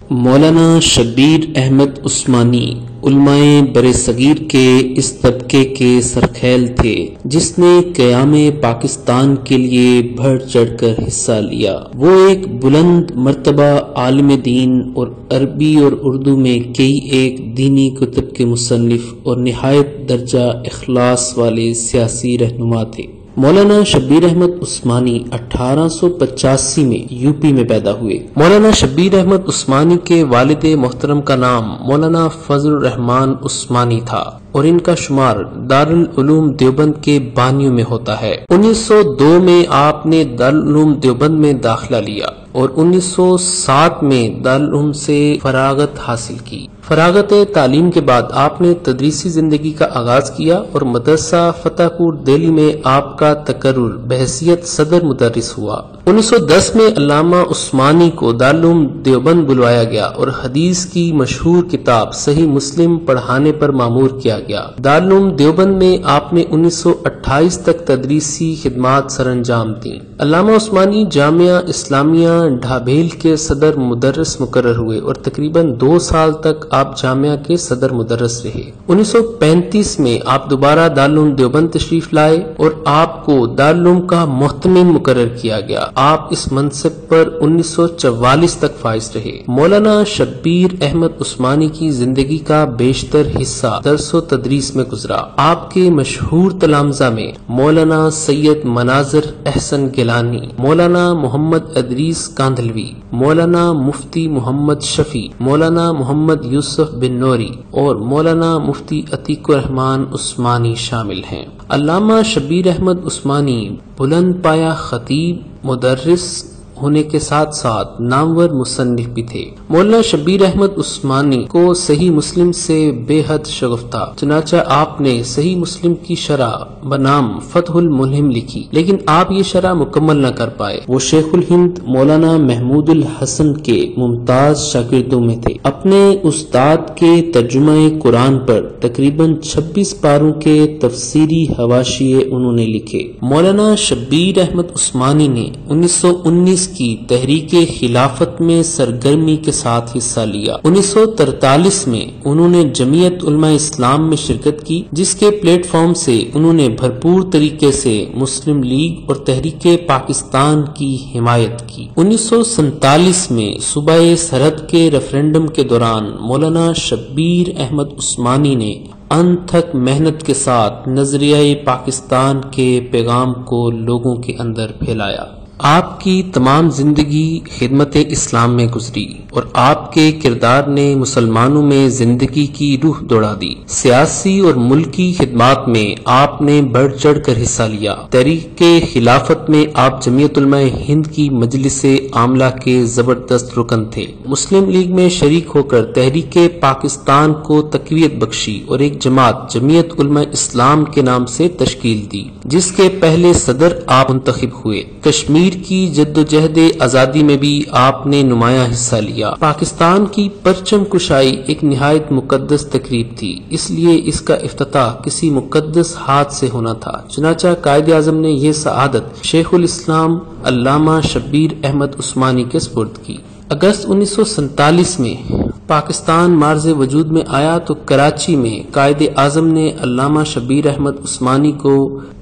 مولانا شبیر احمد عثمانی علماء برصغیر کے اس طبقے کے سرخیل تھے جس نے قیام پاکستان کے لیے بڑھ چڑھ کر حصہ لیا۔ وہ ایک بلند مرتبہ عالم دین اور عربی اور اردو میں کئی ایک دینی کتب کے مصنف اور نہایت درجہ اخلاص والے سیاسی رہنما تھے۔ مولانا شبیر احمد عثمانی 1885 میں یوپی میں پیدا ہوئے۔ مولانا شبیر احمد عثمانی کے والد محترم کا نام مولانا فضل الرحمن عثمانی تھا اور ان کا شمار دارالعلوم دیوبند کے بانیوں میں ہوتا ہے۔ 1902 میں آپ نے دارالعلوم دیوبند میں داخلہ لیا اور 1907 میں دارالعلوم سے فراغت حاصل کی۔ فراغت تعلیم کے بعد آپ نے تدریسی زندگی کا آغاز کیا اور مدرسہ فتح پور دہلی میں آپ کا تقرر بحیثیت صدر مدرس ہوا۔ 1910 میں علامہ عثمانی کو دارالعلوم دیوبند بلوایا گیا اور حدیث کی مشہور کتاب صحیح مسلم پڑھانے پر مامور کیا گیا۔ دارالعلوم دیوبند میں آپ نے 1928 تک تدریسی خدمات سر انجام دیں۔ علامہ عثمانی جامعہ اسلامیہ ڈھابیل کے صدر مدرس مقرر ہوئے اور تقریباً 2 سال تک آپ جامعہ کے صدر مدرس رہے۔ 1935 میں آپ دوبارہ دارالعلوم دیوبند تشریف لائے اور آپ کو دارالعلوم کا محتمم مقرر کیا گیا۔ آپ اس منصب پر 1944 تک فائز رہے۔ مولانا شبیر احمد عثمانی کی زندگی کا بیشتر حصہ درس و تدریس میں گزرا۔ آپ کے مشہور تلامذہ میں مولانا سید مناظر احسن گیلانی، مولانا محمد ادریس کاندھلوی، مولانا مفتی محمد شفیع، مولانا محمد یوسف بن نوری اور مولانا مفتی عتیق الرحمن عثمانی شامل ہیں۔ علامہ شبیر احمد عثمانی بلند پایہ خطیب، مدرس ہونے کے ساتھ ساتھ نامور مصنف بھی تھے۔ مولانا شبیر احمد عثمانی کو صحیح مسلم سے بے حد شغف تھا، چنانچہ آپ نے صحیح مسلم کی شرح بنام فتح الملہم لکھی، لیکن آپ یہ شرح مکمل نہ کر پائے۔ وہ شیخ الہند مولانا محمود الحسن کے ممتاز شاگردوں میں تھے۔ اپنے استاد کے ترجمہ قرآن پر تقریباً 26 پاروں کے تفسیری حواشیے انہوں نے لکھے۔ مولانا شبیر احمد عثمانی نے 1919 کی تحریک خلافت میں سرگرمی کے ساتھ حصہ لیا۔ 1943 میں انہوں نے جمعیت علماء اسلام میں شرکت کی، جس کے پلیٹ فارم سے انہوں نے بھرپور طریقے سے مسلم لیگ اور تحریک پاکستان کی حمایت کی۔ 1947 میں صوبہ سرحد کے ریفرنڈم کے دوران مولانا شبیر احمد عثمانی نے انتھک محنت کے ساتھ نظریہ پاکستان کے پیغام کو لوگوں کے اندر پھیلایا۔ آپ کی تمام زندگی خدمت اسلام میں گزری اور آپ کے کردار نے مسلمانوں میں زندگی کی روح دوڑا دی۔ سیاسی اور ملکی خدمات میں آپ نے بڑھ چڑھ کر حصہ لیا۔ تحریک خلافت میں آپ جمعیت علماء ہند کی مجلس عاملہ کے زبردست رکن تھے۔ مسلم لیگ میں شریک ہو کر تحریک پاکستان کو تقویت بخشی اور ایک جماعت جمعیت علماء اسلام کے نام سے تشکیل دی، جس کے پہلے صدر آپ منتخب ہوئے۔ کشمیر کی جدوجہد آزادی میں بھی آپ نے نمایاں حصہ لیا۔ پاکستان کی پرچم کشائی ایک نہایت مقدس تقریب تھی، اس لیے اس کا افتتاح کسی مقدس ہاتھ سے ہونا تھا، چنانچہ قائد اعظم نے یہ سعادت شیخ الاسلام علامہ شبیر احمد عثمانی کے سپرد کی۔ اگست 1947 میں پاکستان مارز وجود میں آیا تو کراچی میں قائد اعظم نے علامہ شبیر احمد عثمانی کو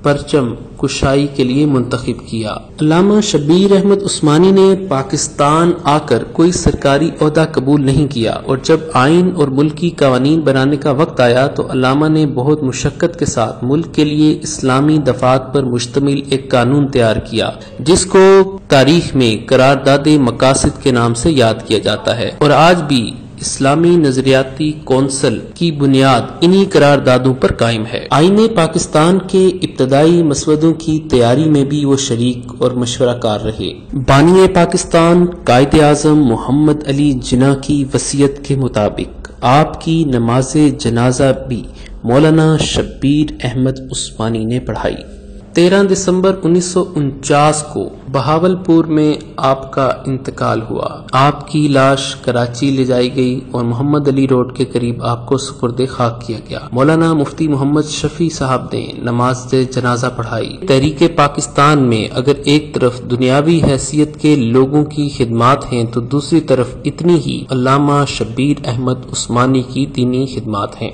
پرچم کشائی کے لیے منتخب کیا۔ علامہ شبیر احمد عثمانی نے پاکستان آ کر کوئی سرکاری عہدہ قبول نہیں کیا اور جب آئین اور ملکی قوانین بنانے کا وقت آیا تو علامہ نے بہت مشقت کے ساتھ ملک کے لیے اسلامی دفعات پر مشتمل ایک قانون تیار کیا، جس کو تاریخ میں قرارداد مقاصد کے نام سے یاد کیا جاتا ہے، اور آج بھی اسلامی نظریاتی کونسل کی بنیاد انہی قراردادوں پر قائم ہے۔ آئین پاکستان کے ابتدائی مسودوں کی تیاری میں بھی وہ شریک اور مشورہ کار رہے۔ بانی پاکستان قائد اعظم محمد علی جناح کی وصیت کے مطابق آپ کی نماز جنازہ بھی مولانا شبیر احمد عثمانی نے پڑھائی۔ 13 دسمبر 1949 کو بہاولپور میں آپ کا انتقال ہوا۔ آپ کی لاش کراچی لے جائی گئی اور محمد علی روڈ کے قریب آپ کو سپرد خاک کیا گیا۔ مولانا مفتی محمد شفیع صاحب نے نماز جنازہ پڑھائی۔ تحریک پاکستان میں اگر ایک طرف دنیاوی حیثیت کے لوگوں کی خدمات ہیں تو دوسری طرف اتنی ہی علامہ شبیر احمد عثمانی کی دینی خدمات ہیں۔